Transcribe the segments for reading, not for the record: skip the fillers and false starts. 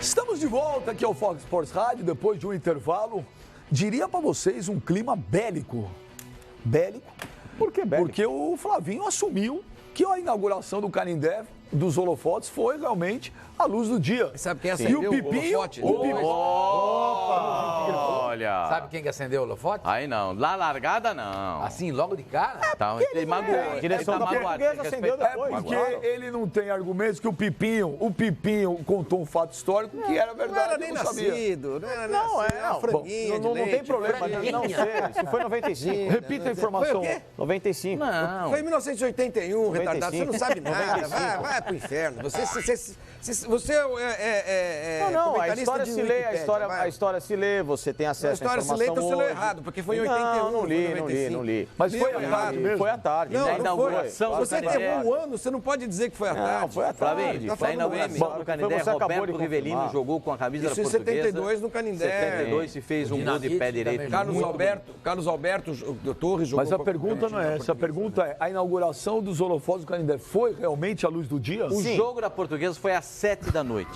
Estamos de volta aqui ao Fox Sports Rádio, depois de um intervalo. Diria para vocês um clima bélico. Bélico? Por que bélico? Porque o Flavinho assumiu que a inauguração do Canindé, dos holofotes, foi realmente a luz do dia. Sabe quem acendeu e o Pipinho, holofote? Olha. Sabe quem que acendeu o holofote? Aí não, lá largada não. Assim, logo de cara? Tá, ele magoou. A direção da Portuguesa acendeu depois. porque ele não tem argumentos que o Pipinho contou um fato histórico que era verdade. Não era nem eu não sabia. nascido, não era Não, nascido, não, franguinha de não tem leite, problema, franguinha. não sei. Isso foi 95. Repita a informação. Foi o quê? 95. Não. Foi em 1981, retardado. Você não sabe nada. 95. Vai pro inferno. Você é Não, a comentarista história de se lê, Wikipédia, a história se lê, você tem A acesso à história se informação lê, então você leu hoje. errado, porque foi em 81. Não li, foi em 95. não li. Mas foi Leu à tarde mesmo. Foi à tarde. Não, Na não foi. inauguração do Você Canindé. errou o ano, você não pode dizer que foi à tarde. Não, foi à tarde. Flavinho, Tá na falando inauguração M. do Canindé, Você acabou de Roberto Rivelino confirmar. jogou com a camisa Isso da em Portuguesa. 72 no Canindé. 72 se fez um gol de pé direito. Carlos muito Alberto Torres jogou. Mas a pergunta não é essa. A pergunta é, a inauguração dos holofotes do Canindé foi realmente a luz do dia? O jogo da Portuguesa foi às 7 da noite.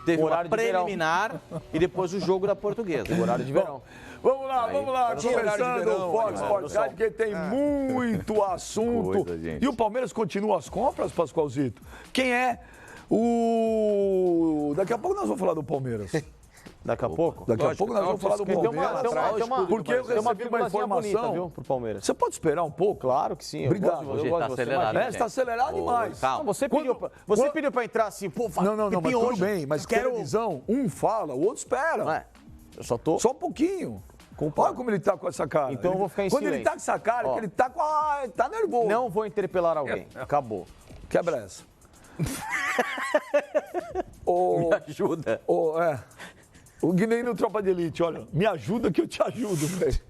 Teve uma Horário de verão. preliminar e depois o jogo da Portuguesa. Horário de verão. Vamos lá. tinha horário de Começando verão, o Fox Sports Rádio, porque tem muito assunto. Coisa, gente. E o Palmeiras continua as compras, Pascoalzito? Quem é o... Daqui a pouco nós vamos falar do Palmeiras. Daqui a pouco? Daqui a pouco nós vamos falar do Tem Palmeiras. porque eu recebi uma vírgulazinha bonita, informação. viu, pro Palmeiras. Você pode esperar um pouco? Claro que sim. eu Obrigado. gosto de Hoje você, tá mas acelerado. imagina. Você está acelerado demais. Calma. Você pediu pra entrar assim, pô, Não, mas Pipinho, tudo hoje bem. Mas eu quero... televisão, um fala, o outro espera. Não é, eu só tô... Só um pouquinho. Olha como ele tá com essa cara. Então eu vou ficar em Quando ele silêncio. tá com essa cara, Ó. que ele tá com a... Ele tá nervoso. Não vou interpelar alguém. Acabou. Quebra essa. Ô, Ajuda. o Guiné no Tropa de Elite, olha. Me ajuda que eu te ajudo, velho.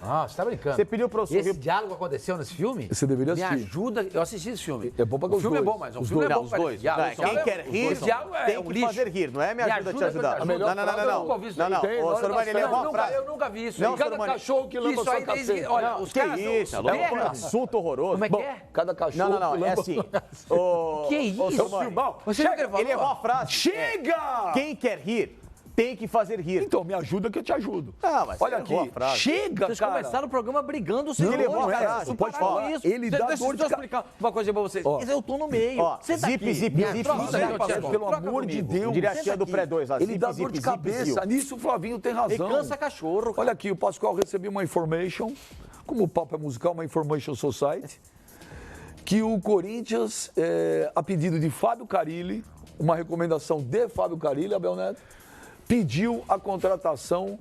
Ah, você tá brincando. Você pediu pra eu Esse subir... diálogo aconteceu nesse filme? Você deveria Me assistir. ajuda. Eu assisti esse filme. É bom pra O os filme é dois. bom, mas o Os filme é dois. bom. Os dois. Diálogo, Quem quer rir, esse diálogo é tem um que lixo. fazer rir, não é? Me ajuda a te ajudar. Me ajuda. Não. Eu nunca vi isso Não, aí. não. Tem, Ô, olha, senhor Maria, ele não, errou a Eu frase. nunca vi isso. Não, aí. senhor Maria. Cachorro que lamba Isso sua aí desde... caceta. Olha, Não, os que caras... isso? É um assunto horroroso. Como é que é? Cada cachorro Não, que é lamba assim. sua- Que isso? Seu Maria, Você já gravou? ele errou a frase. Chega! Quem quer rir, tem que fazer rir. Então, me ajuda que eu te ajudo. Ah, mas Olha você errou aqui. a frase. Chega, Vocês cara. começaram o programa brigando sem Ele errou a cara. frase. Não Pode para com falar. isso. Ele dá Deixa dor eu de explicar uma coisa pra vocês. Ó. Eu tô no meio. Ó, Senta zip, aqui. zip, Minha zip, troca zip, aí, zip, Thiago. Pelo Troca amor de comigo. Deus. Dinastia do Pré-2 lá. Ele zip, dá zip, dor de zip, cabeça. zip. Nisso o Flavinho tem Ele razão. cansa cachorro. Olha aqui, o Pascoal recebeu uma information, como o papo é musical, uma information society, que o Corinthians, a pedido de Fábio Carille, uma recomendação de Fábio Carille, Abel Neto, pediu a contratação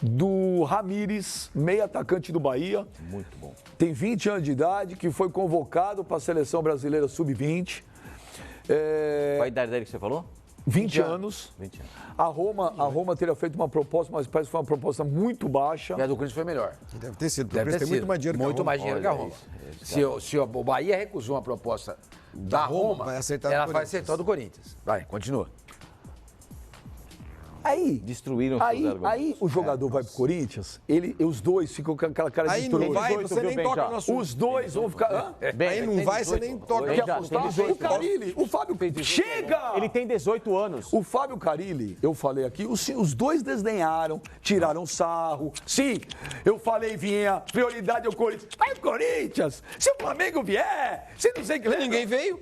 do Ramires, meio atacante do Bahia. Muito bom. Tem 20 anos de idade, que foi convocado para a seleção brasileira sub-20. Qual a idade dele que você falou? 20 anos. 20 anos. A Roma teria feito uma proposta, mas parece que foi uma proposta muito baixa. E a do Corinthians foi melhor. Deve ter sido. Deve ter Tem muito mais dinheiro que a Muito Roma. mais dinheiro que a Roma. Se o Bahia recusou uma proposta da Roma, vai aceitar do ela vai Corinthians. aceitar a do Corinthians. Vai, continua. Aí, Destruíram seus argumentos. aí o jogador vai pro Corinthians, os dois ficam com aquela cara de Aí não trouxa. vai, você nem toca no assunto. Os dois vão ficar... Hã? Aí não vai, você nem toca Quer no apostar? assunto. O Carille, o Fábio... Chega! Ele tem 18 anos. O Fábio Carille, eu falei aqui, os dois desdenharam, tiraram sarro. Sim, eu falei, vinha, prioridade ao Corinthians. Vai o Corinthians! Se o Flamengo vier, se não sei o que... Ninguém veio.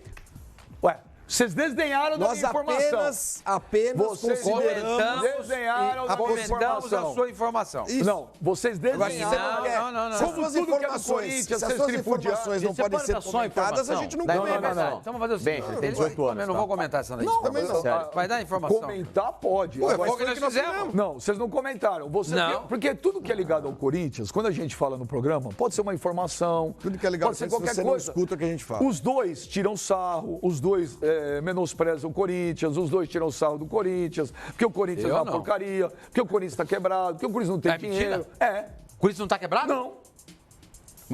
Ué, vocês desdenharam da Nós minha informação. apenas Vocês consideramos... desdenharam da minha Argumentamos a informação. sua informação. Isso. Não, vocês Agora, se você desdenharam. não quer, não. se as Como suas tudo que é do informações, Corinthians, se as vocês suas tripudiam. informações não Você podem pode ser dar só comentadas, a gente não Não, comenta. Então vamos fazer o Bem, seguinte. você tem 18 anos, Eu não tá? vou comentar essa daí. também não. Sério. Vai dar informação. Comentar pode. Pô, Agora, Foi o que nós fizemos. não, vocês não comentaram. Vocês Não. Porque tudo que é ligado ao Corinthians, quando a gente fala no programa, pode ser uma informação. Tudo que é ligado pode ser ao Corinthians, qualquer você não coisa. escuta o que a gente fala. Os dois tiram sarro, os dois menosprezam o Corinthians, os dois tiram sarro do Corinthians, porque o Corinthians Eu é uma não. porcaria, porque o Corinthians está quebrado, porque o Corinthians não tem É dinheiro. mentira? O Corinthians não tá quebrado? Não.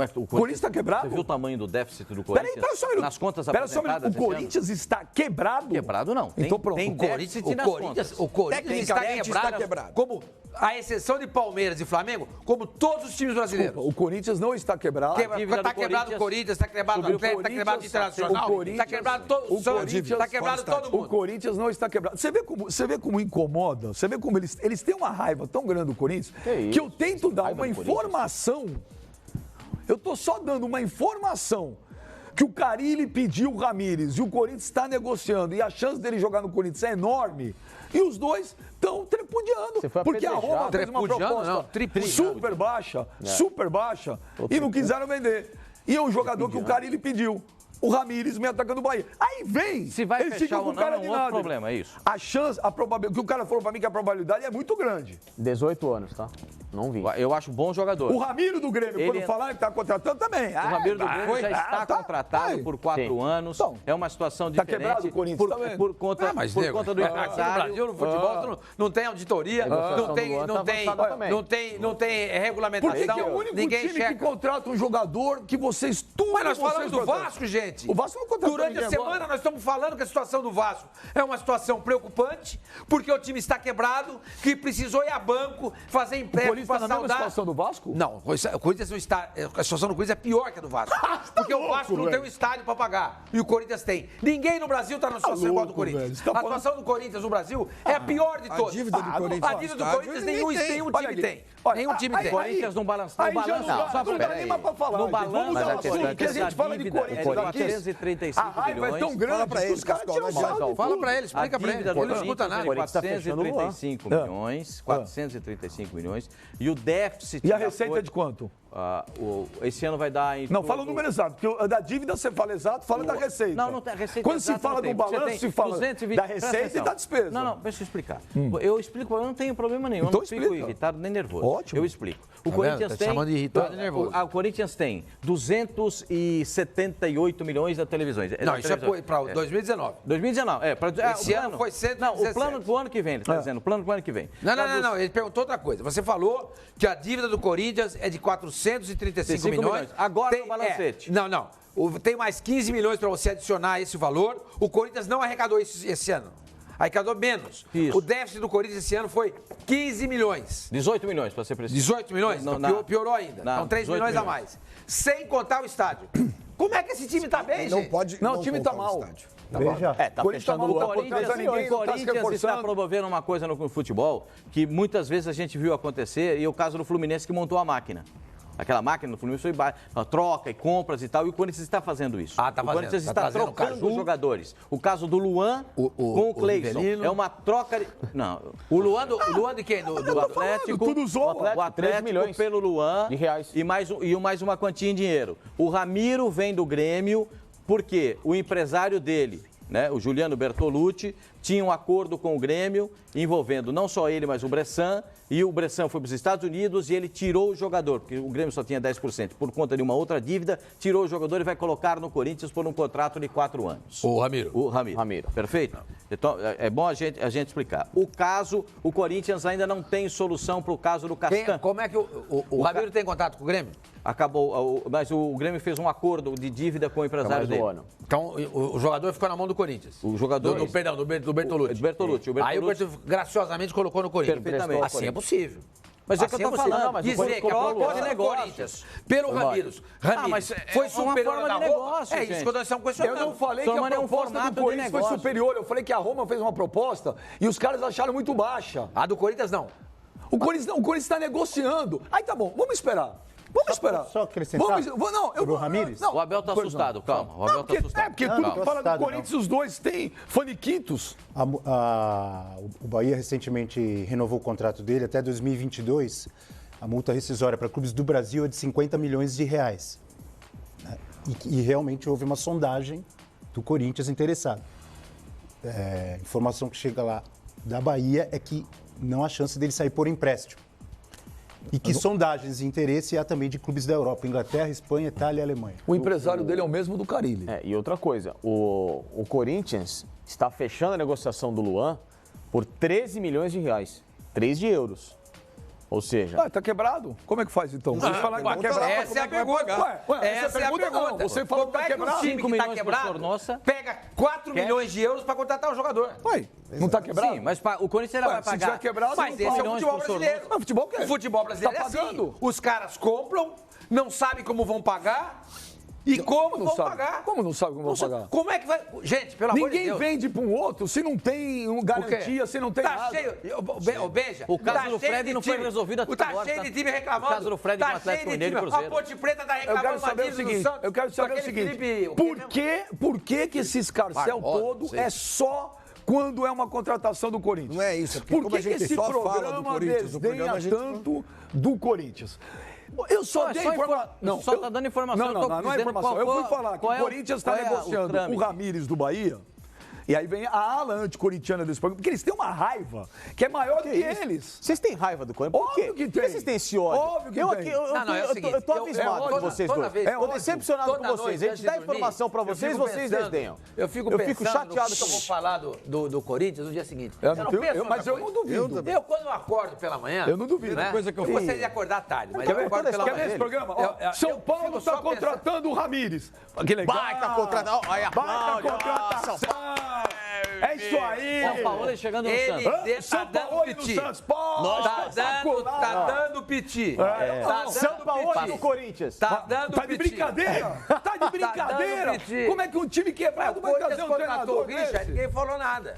Mas o Corinthians está quebrado? Você viu o tamanho do déficit do Peraí, Corinthians? pera só um minuto. Nas contas Pera só um minuto. apresentadas O Corinthians está quebrado? Quebrado não. Então pronto. Tem O déficit nas contas. O Corinthians está Tecnicamente está quebrado, quebrado. como a exceção de Palmeiras e Flamengo, como todos os times brasileiros. O Corinthians não está quebrado. dívida Está do quebrado o Corinthians, está quebrado o Atlético, está quebrado o Internacional, está quebrado todo o Santos, está quebrado todo O mundo. Corinthians não está quebrado. Você vê como incomoda? Você vê como eles têm uma raiva tão grande do Corinthians que eu tento dar uma informação. Eu estou só dando uma informação que o Carille pediu o Ramírez e o Corinthians está negociando e a chance dele jogar no Corinthians é enorme. E os dois estão trepudiando. foi Porque a Roma apedrejado. fez uma Trepudiando, proposta não, triplicado. super baixa, e não quiseram vender. E é o jogador que o Carille pediu. O Ramírez me atacando o Bahia. Aí vem. Se vai eles fechar ficam ou com não, cara é um de outro nada. problema, é isso. A chance, a probabilidade. O que o cara falou pra mim que a probabilidade é muito grande. 18 anos, tá? Não vi. Eu acho bom jogador. O Ramiro do Grêmio, Ele quando falaram que tá contratando também. O Ramiro do Grêmio já está contratado por 4 anos. Então, É uma situação tá diferente. quebrado o Corinthians, tá vendo? por conta, Mas, por nego, conta do aqui no empresário. Brasil, no futebol, não tem auditoria, não tem, do Luan tá avançada também. não tem Por regulamentação, que é o único ninguém time checa. que contrata um jogador que vocês tudo Mas nós falamos vocês do contratam? Vasco, gente. O Vasco não contratou Durante a ninguém semana agora. nós estamos falando que a situação do Vasco é uma situação preocupante, porque o time está quebrado, que precisou ir a banco, fazer O empréstimo Corinthians está para na mesma saudar. situação do Vasco? Não, o Corinthians não está. A situação do Corinthians é pior que a do Vasco. Porque o Vasco não tem um estádio para pagar. E o Corinthians tem. Ninguém no Brasil está na situação igual do louco, velho. Corinthians. Você tá A situação do Corinthias no Brasil é a pior de todas. dívida do Corinthians A dívida do no Corinthians estádio, nenhum ninguém tem. time Olha aqui. tem. Olha, Nenhum time aí- tem. O Corinthians não balança. Aí já não dá nem mais pra falar. Não gente. Vamos balança, mudar o mas a assunto, questão que a gente fala de dívida Corinthians é aqui. 435 A raiva é tão milhões. grande Fala pra que eles, os caras Pascoal, tiram não adianta. sarro de Fala tudo. pra ele, A explica pra ele. dívida do Ele não escuta Corinthians nada. é Tá fechando o Luan. 435 milhões, 435 milhões. E o déficit... E a já receita foi- é de quanto? esse ano vai dar... Não, fala o número exato, porque da dívida você fala exato, fala da receita. Não, não tem a receita. Quando se exata fala não do tem, porque balanço, tem se fala 220 da presta receita e atenção. da despesa. Não, deixa eu explicar. Eu explico, eu não tenho problema nenhum. Então eu não fico explica. irritado nem nervoso. Ótimo. Eu explico. O Tá Corinthians vendo? Tá tem... chamando de irritado e nervoso. O Corinthians tem 278 milhões de televisões. Não, isso é para 2019. 2019, Esse ano foi 117. Não, o plano pro ano que vem, ele está dizendo, o plano pro ano que vem. Não, ele perguntou outra coisa. Você falou que a dívida do Corinthians é de 435 milhões. Agora no balancete. Não. Tem mais 15 milhões para você adicionar esse valor. O Corinthians não arrecadou isso esse ano. Arrecadou menos. Isso. O déficit do Corinthians esse ano foi 15 milhões. 18 milhões, para ser preciso. 18 milhões? Não, Piorou ainda. Não, São 3 18 milhões a milhões. mais. Sem contar o estádio. Como é que esse time tá bem, Não gente? pode. Não, o time tá comprar o mal. estádio. Veja. Corinthians tá Tá fechando mal, o tá ano. contratando ninguém, O não tá se Corinthians está reforçando. promovendo uma coisa no futebol que muitas vezes a gente viu acontecer, e o caso do Fluminense que montou a máquina. Aquela máquina do Fluminense foi troca e compras e tal, e o Corinthians está fazendo isso. Ah, tá o fazendo. Corinthians Tá está trazendo trocando Caju. os jogadores. O caso do Luan O com o Cleison. Rivelino. É uma troca... Não. O Luan de quem? Do Atlético, tudo zoa. o Atlético 13 milhões pelo Luan de reais. e mais uma quantia em dinheiro. O Ramiro vem do Grêmio porque o empresário dele, né, o Juliano Bertolucci, tinha um acordo com o Grêmio envolvendo não só ele, mas o Bressan, e o Bressan foi para os Estados Unidos e ele tirou o jogador, porque o Grêmio só tinha 10%, por conta de uma outra dívida, tirou o jogador e vai colocar no Corinthians por um contrato de 4 anos. O Ramiro. O Ramiro. Perfeito? Então, é bom a gente explicar. O caso, o Corinthians ainda não tem solução para o caso do Castan. Como é que o Ramiro tem contato com o Grêmio? Acabou, mas o Grêmio fez um acordo de dívida com o empresário dele. Então, o jogador ficou na mão do Corinthians. O jogador... Do Bertolucci. Do Bertolucci. Aí o Bertolucci graciosamente colocou no Corinthians. Perfeitamente. Assim é possível. Mas é que eu tô possível. falando, mas o Dizer Corinthians que a coloca proposta de do negócios. Corinthians pelo Ramírez mas foi é superior uma forma à de da Roma. negócio, É isso gente. que nós estamos questionando. Eu não falei que a Somando é um proposta formato do de Corinthians foi negócio. superior. Eu falei que a Roma fez uma proposta e os caras acharam muito baixa. A do Corinthians não. O Corinthians está negociando. Aí tá bom, vamos esperar. Vamos esperar. Só acrescentar pro Ramírez? O Abel tá assustado, calma. O Abel tá assustado. Porque Não, tudo não que tô fala do assustado, Corinthians, os dois têm faniquitos. O Bahia recentemente renovou o contrato dele até 2022. A multa rescisória para clubes do Brasil é de 50 milhões de reais. Né? E realmente houve uma sondagem do Corinthians interessado. Informação que chega lá da Bahia é que não há chance dele sair por empréstimo. E que sondagens e interesse há também de clubes da Europa, Inglaterra, Espanha, Itália e Alemanha. O empresário dele é o mesmo do Carille. E outra coisa, o Corinthians está fechando a negociação do Luan por 13 milhões de reais. 3 de euros. Ou seja... Tá quebrado? Como é que faz então? Você fala que tá quebrado. Essa é a pergunta. Essa é a pergunta. Você falou que tá quebrado. Um time 5 que tá milhões pro quebrado, Sornosa. pega 4 milhões de euros para contratar um jogador. Ué, não tá quebrado? Sim, mas o Corinthians vai Se pagar. tiver quebrado, Mas não esse é o paga. futebol pro brasileiro. Mas futebol o quê? O futebol brasileiro Tá é assim. pagando. Os caras compram, não sabem como vão pagar e como não vão sabe? pagar. Como não sabe como vão pagar? Como é que vai... Gente, pelo amor de Ninguém Deus. vende para um outro se não tem garantia, se não tem Tá nada. cheio... Beija. O caso tá do cheio Fred de não foi time. resolvido até Tá agora, cheio tá? de time reclamando. O caso do Fred com o Atlético cheio de Mineiro e time. Cruzeiro. A Ponte Preta tá Eu reclamando. quero saber o Martins do seguinte, Santos, eu quero saber o aquele seguinte, Felipe- por que esse escarcel Barbosa, todo sei. é só quando é uma contratação do Corinthians? Não é isso, é porque Por como a que gente esse só fala do programa Corinthians, o programa desdenha a gente tanto do Corinthians? Eu só Não, é dei só informação. só tá dando informação, eu tô Não é dizendo informação. qual Eu fui foi- falar que qual o é o- Corinthians está qual é o negociando trâmite. o Ramires do Bahia. E aí vem a ala anticorintiana desse programa, porque eles têm uma raiva que é maior do que eles. Vocês têm raiva do Corinthians? Por quê? Óbvio que Por que tem. vocês têm esse ódio? Óbvio que eu tem. aqui, É o seguinte, eu tô abismado com vocês toda dois. vez- Eu tô decepcionado com toda vocês. noite, A antes gente dá de dormir, informação pra eu vocês, fico vocês pensando- desdenham. Eu fico chateado que eu com vou falar do Corinthians no dia seguinte. Eu Eu não não tenho- penso eu- mas outra eu não coisa. duvido. Eu, quando eu acordo pela manhã... Eu não duvido. Né? Coisa que eu Vocês fiz. iam acordar tarde, mas Quer eu ver? acordo pela Quer Quer ver manhã. esse programa? Ó, Eu São fico Paulo está só contratando o Ramires. Que legal. Baita contratação. Olha, Baita contratação. É isso aí. São Paulo chegando no Ele Santos. São tá dando Paulo no piti. Santos. Pô, Tá dando piti. Tá São dando Paulo piti. do Corinthians. Tá dando Tá de piti. brincadeira? Tá de brincadeira? dando piti. Como é que um time O quebrado vai Corinthians trazer um contratou treinador o Richard, desse? ninguém falou nada.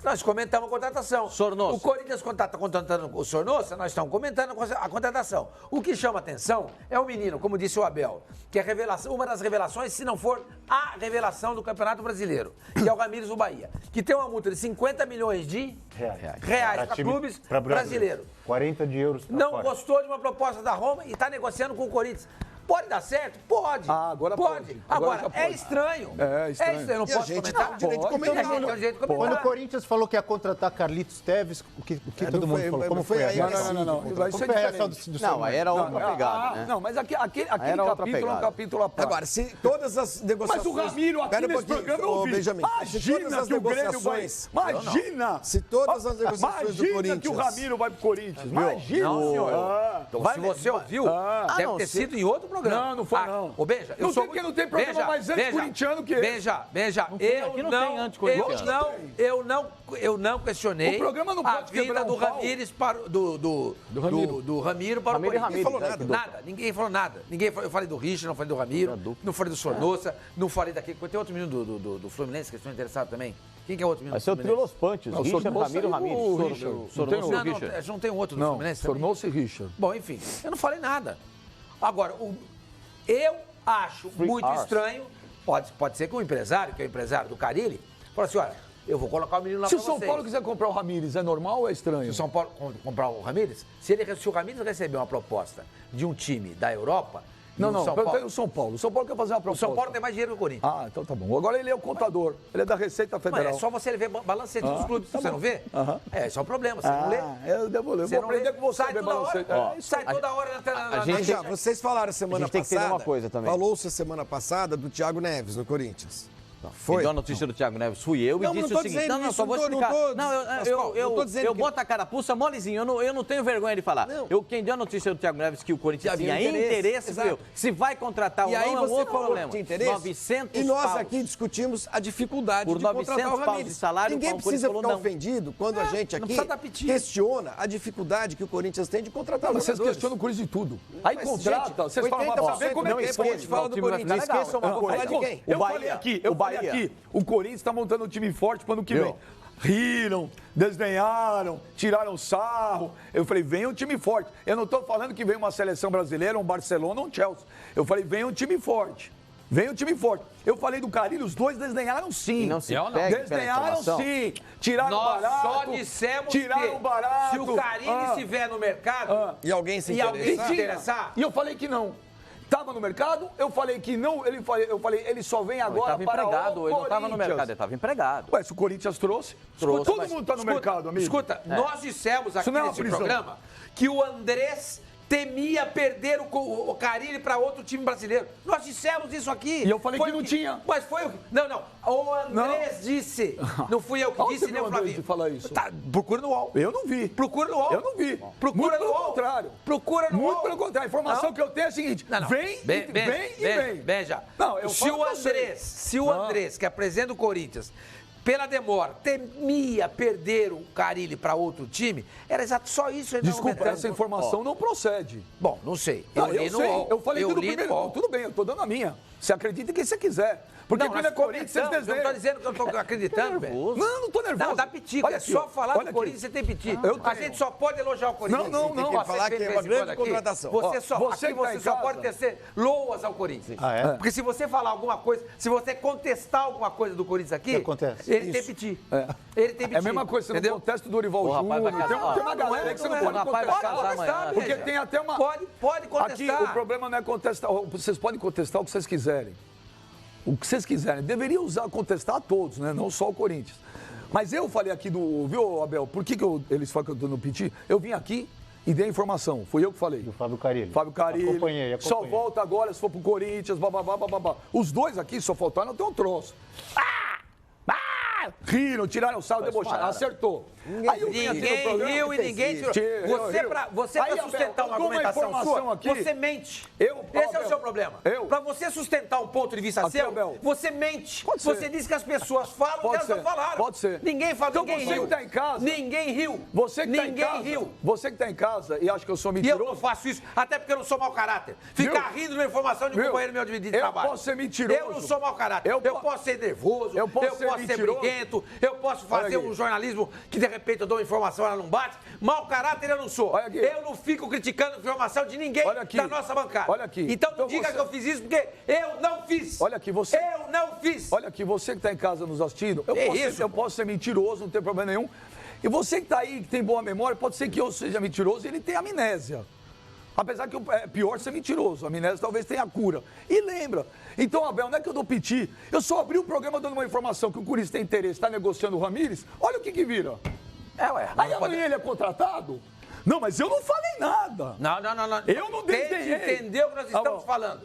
Nós comentamos a contratação. Sornosa. O Corinthians está contratando o Sornosa, nós estamos comentando a contratação. O que chama atenção é o menino, como disse o Abel, que é uma das revelações, se não for a revelação do Campeonato Brasileiro, que é o Ramires do Bahia, que tem uma multa de 50 milhões de reais para time- clubes pra brasileiros. 40 de euros pra Não fora. gostou de uma proposta da Roma e está negociando com o Corinthians. Pode dar certo? Pode. Ah, agora pode. Agora, Agora já é pode. estranho. É estranho. Eu não E a posso gente comentar. tem o direito de Pode. comentar. E a gente tem o direito de comentar. Quando o Corinthians falou que ia contratar Carlitos Teves, o que todo não mundo foi- falou? Como não foi foi a aí, reação? Não. Vai Como ser foi a reação diferente. do Não, aí era outra pegada, né? Não, mas aquele Era outra capítulo é um pegada. capítulo à parte. Agora, se todas as Mas negociações... o Ramiro aqui Pera um nesse pouquinho, programa eu ô, ouvi. Benjamin. Se Imagina todas as que o Grêmio vai... negociações... Imagina! Se todas as negociações do Imagina Corinthians... que o Ramiro vai pro Corinthians. Imagina! Não, senhor. Ah. Então, se você ouviu, deve não, ter se- sido em outro programa. Não, não foi, não. Ô, Beija, eu Não sou tem porque muito- não tem programa Beija, mais Beija, anticorintiano que esse. Beija, aqui não tem anticorintiano. eu não questionei O programa não a pode quebrar vinda do um pau. Ramires para do Ramiro para o Ramiro e Corinthians. Ramiro, Ninguém falou nada. Eu falei do Richard, não falei do Ramiro, não falei do Sornosa, não falei daquele... Tem outro menino do Fluminense que estão interessados também. Quem que é outro menino Vai do ser o Fluminense? trio Los Pantes. Não, Richard, Sornosa Ramiro, e o Ramiro. Richard. Sornosa Não e tem o Richard. Não tem outro do Não, Fluminense também? tornou-se Richard. Bom, enfim, eu não falei nada. Agora, eu acho muito hours. estranho, pode ser que o empresário, que é o empresário do Carille, fale assim, olha, eu vou colocar o menino lá Se pra o São vocês. Paulo quiser comprar o Ramires, é normal ou é estranho? Se o São Paulo comprar o Ramires, se o Ramires receber uma proposta de um time da Europa... Não, e o São tem Paulo, o São Paulo. O São Paulo quer fazer uma o proposta. São Paulo tem mais dinheiro que o Corinthians. Ah, então tá bom. Agora ele é o contador. Ele é da Receita Mas Federal. é só você ver balancete dos clubes, você não vê? Aham. É, esse é o problema, você não lê. Eu vou Você não aprender lê. com você a Sai ver toda balancete. hora, É, sai toda hora na gente Mas já, vocês falaram semana a gente tem que passada... entender uma coisa também. Falou-se semana passada do Thiago Neves no Corinthians. Quem Foi? deu a notícia do Thiago Neves fui eu e Não, disse não o tô seguinte. dizendo Não, isso, só vou não tô- explicar. não tô- Não, Pascoal, não tô dizendo eu que- boto a carapuça molezinho, eu não tenho vergonha de falar. Não. Quem deu a notícia do Thiago Neves que o Corinthians Que havia tinha interesse, interesse fui eu. exato. Se vai contratar ou E aí não é um você outro falou problema. que tinha interesse. 900 E nós paus. aqui discutimos a dificuldade Por de contratar 900 o paus Ramires. de salário, Ninguém o precisa Corinthians ficar falou não. ofendido quando a gente não aqui precisa dar piti. questiona a dificuldade que o Corinthians tem de contratar Mas vocês jogadores. questionam o Corinthians de tudo. Aí Mas, contrata, gente, vocês falam, 80% ó, vê como é não que esquece, pode. fala do time vai Corinthians. ficar legal. Esqueça uma Não, coisa. falar de quem? Eu O falei Bahia. aqui, O Bahia. o Corinthians está montando um time forte para o ano que Viu? vem. Riram, desdenharam, tiraram sarro. Eu falei, vem um time forte. Eu não estou falando que vem uma seleção brasileira, um Barcelona ou um Chelsea. Eu falei, vem um time forte. Vem um time forte. Eu falei do Carille, os dois desdenharam sim. E não se Eu não. pegue pela Desdenharam informação. sim. Tiraram Nós barato. só dissemos tiraram que barato. se o Carille estiver no mercado E alguém se e alguém se interessar? interessar, E eu falei que não. Estava no mercado, eu falei que não. Eu falei, ele só vem Ele agora estava para empregado, o ele não estava no Corinthians. mercado, ele estava empregado. Ué, se o Corinthians trouxe, Trouxe, todo mas- mundo está no escuta, mercado, amigo. Escuta, nós dissemos aqui não é uma nesse prisão. programa que o Andrés temia perder o Carille para outro time brasileiro. Nós dissemos isso aqui. E eu falei que não tinha. Mas foi o... Não. O Andrés disse. Não fui eu que Onde disse, você nem o viu o Andrés Flavinho. falar isso? Tá, procura no UOL. Eu não vi. Procura no UOL. Eu não vi. Procura Muito no pelo UOL. contrário. Procura no UOL. Muito pelo contrário. A informação Não. que eu tenho é a seguinte. Não. Vem e vem. Veja. Não, eu se falo o pra você. Andrés, se o Andrés, que apresenta o Corinthians, pela demora, temia perder o Carille para outro time, era exato só isso. Ele não Desculpa, comentando. essa informação não procede. Bom, não sei. Não, li eu no sei. UOL. Eu falei tudo li no primeiro. UOL. Tudo bem, eu tô dando a minha. Você acredita em quem você quiser. Porque Não, quando é nós Corinthians, vocês comentamos, eu desenham. não tô dizendo que eu tô acreditando, velho. Não tô nervoso. Não, dá pitico. Olha É aqui, só ó. falar Olha do aqui. Corinthians, você tem pitico. Eu A tenho. gente só pode elogiar o Corinthians. Não, Tem que Ó, falar você que é fez uma de grande quando aqui, contratação. Você Ó, só, você aqui que tá você em só casa. pode tecer loas ao Corinthians. Ah, é? Porque se você falar alguma coisa, se você contestar alguma coisa do Corinthians aqui, O que acontece? ele tem piti. Ele tem piti. É a mesma coisa, você entendeu? não contesta o Dorival O rapaz vai Júnior. casar. Tem uma galera aí que você não é. pode O rapaz vai contestar. casar amanhã. Porque veja. tem até uma... Pode contestar. Aqui o problema não é contestar. Vocês podem contestar o que vocês quiserem. O que vocês quiserem. Deveria usar, contestar a todos, né? Não só o Corinthians. Mas eu falei aqui do... Viu, Abel? Por que eles falam que eu tô no piti? Eu vim aqui e dei a informação. Fui eu que falei. Do Fábio Carille. Fábio Carille. Acompanhei. Só volta agora se for pro Corinthians, bababá. Os dois aqui só faltaram até um troço. Riram, tiraram o sal, debocharam. Acertou. Aí eu vim aqui no Ninguém programa riu e ninguém tirou. Você Aí, pra Abel, sustentar uma alguma argumentação informação sua, aqui? você mente. Eu, Esse é Abel, o seu problema. eu? Pra você sustentar um ponto de vista Aqui, seu, Abel. você mente. Pode ser. Você diz que as pessoas falam o que Pode elas ser. não falaram. Pode ser. Ninguém fala, Então ninguém você riu. que tá em casa- Ninguém riu. Você que tá em Ninguém casa, riu. Você que tá em casa e acha que eu sou E eu mentiroso. não faço isso, até porque eu não sou mau caráter. Ficar rindo de uma informação de um Viu? companheiro meu de Eu trabalho. posso ser mentiroso. Eu não sou mau caráter. Eu Eu po- posso ser nervoso, Eu posso ser mentiroso. briguento, eu posso fazer aqui. um jornalismo que de repente eu dou uma informação, ela não bate. Mau caráter eu não sou. Olha aqui. Eu não fico criticando informação de ninguém Olha aqui. da nossa bancada. Olha aqui. Então não Então diga você- que eu fiz isso, porque eu não fiz. Olha aqui, você- Eu não fiz. Olha aqui, você que está em casa nos assistindo, eu, Que posso, isso, eu posso ser mentiroso, não tem problema nenhum. E você que está aí, que tem boa memória, pode ser que eu seja mentiroso e ele tenha amnésia. Apesar que é pior ser mentiroso, a amnésia talvez tenha cura. E lembra. Então, Abel, não é que eu dou piti. Eu só abri o programa dando uma informação que o Corinthians tem interesse, está negociando o Ramires. Olha o que vira. Ué. Aí amanhã ele é contratado? Não, mas eu não falei nada. Não. Eu não Tente desenhei. entender o que nós Tá estamos bom. falando.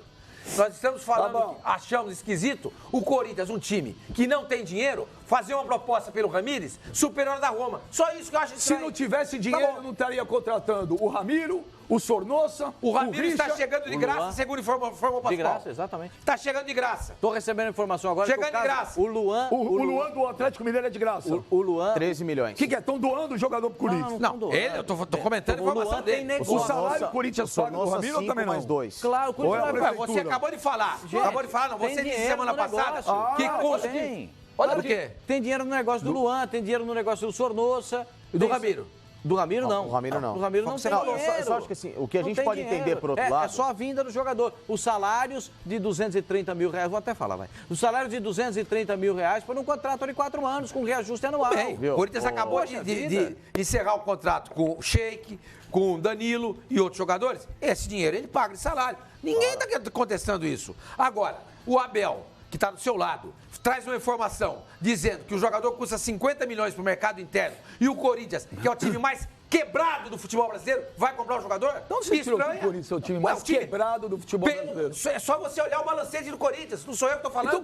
Nós estamos falando Tá bom. que achamos esquisito o Corinthians, um time que não tem dinheiro, fazer uma proposta pelo Ramires superior à da Roma. Só isso que eu acho Se estranho. não tivesse Tá dinheiro, bom. eu não estaria contratando o Ramiro, o Sornosa, O Ramires está Richa. chegando de o graça, Luan. segundo informou Pascoal. De graça, exatamente. Está chegando de graça. Tô recebendo informação agora. Chegando que o de caso- graça. O Luan. O Luan do Atlético Mineiro é de graça. O Luan. 13 milhões. O que é? Estão doando o jogador pro Corinthians. Não, doando. eu tô comentando a O Luan informação tem dele. negócio. O salário do Corinthians paga do Sornosa, Ramiro ou 5 também não? mais 2. Claro, o Ou é a Corinthians vai. Você prefeitura? acabou de falar. Acabou de falar, não. Tem Você disse dinheiro semana no passada negócio. que custa. Tem. Olha Olha o quê? Tem dinheiro no negócio do Luan, tem dinheiro no negócio do Sornosa. Do Ramiro. Do Ramiro não. O Ramiro não. Do Ramiro não tem Não, dinheiro. eu só acho que assim, o que a Não gente tem pode entender por outro É lado- só a vinda do jogador. Os salários de 230 mil reais, vou até falar, vai. Os salários de 230 mil reais por um contrato de 4 anos, com reajuste anual. Bem, o Corinthians acabou Poxa de vida. encerrar o contrato com o Sheik, com o Danilo e outros jogadores. Esse dinheiro ele paga de salário. Ninguém está contestando isso. Agora, o Abel, que está do seu lado, traz uma informação dizendo que o jogador custa 50 milhões para o mercado interno e o Corinthians, que é o time mais quebrado do futebol brasileiro, vai comprar o jogador? Então você tirou que o Estranha. Corinthians é o time Ué, mais o time- quebrado do futebol brasileiro. É só você olhar o balancete do Corinthians, não sou eu que estou falando. Então o